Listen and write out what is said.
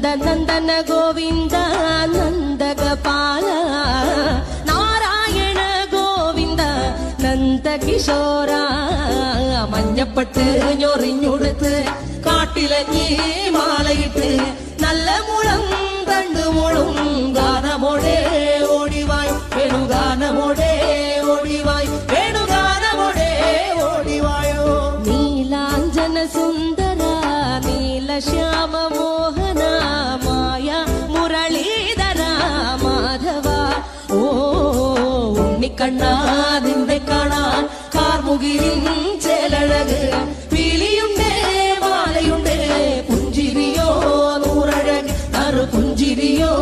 നന്ദന ഗോവിന്ദ നന്ദഗപാല നാരായണ ഗോവിന്ദ നന്ദകിശോര മഞ്ഞപ്പെട്ട് ഞൊറിഞ്ഞുടുത്ത് കാട്ടിലഞ്ഞി മാലയിട്ട് നല്ല മുളം തണ്ടുമുളും ഗാനമോടെ ഓടിവായ് വേണുഗാനമോടെ ഓടിവായ് വേണുഗാനമോടെ ഓടിവായോ നീലാഞ്ജന സുന്ദര നീലശ്യാമ മോഹന മായ മുരളീധര മാധവ ഓ ഉണ്ണിക്കണ്ണാ നിന്നെ കാണാൻ കാർമുകിലിൻ ചേലഴക് പീലിയുണ്ടേ മാലയുണ്ടേ പുഞ്ചിരിയോ നൂറഴക് നറു പുഞ്ചിരിയോ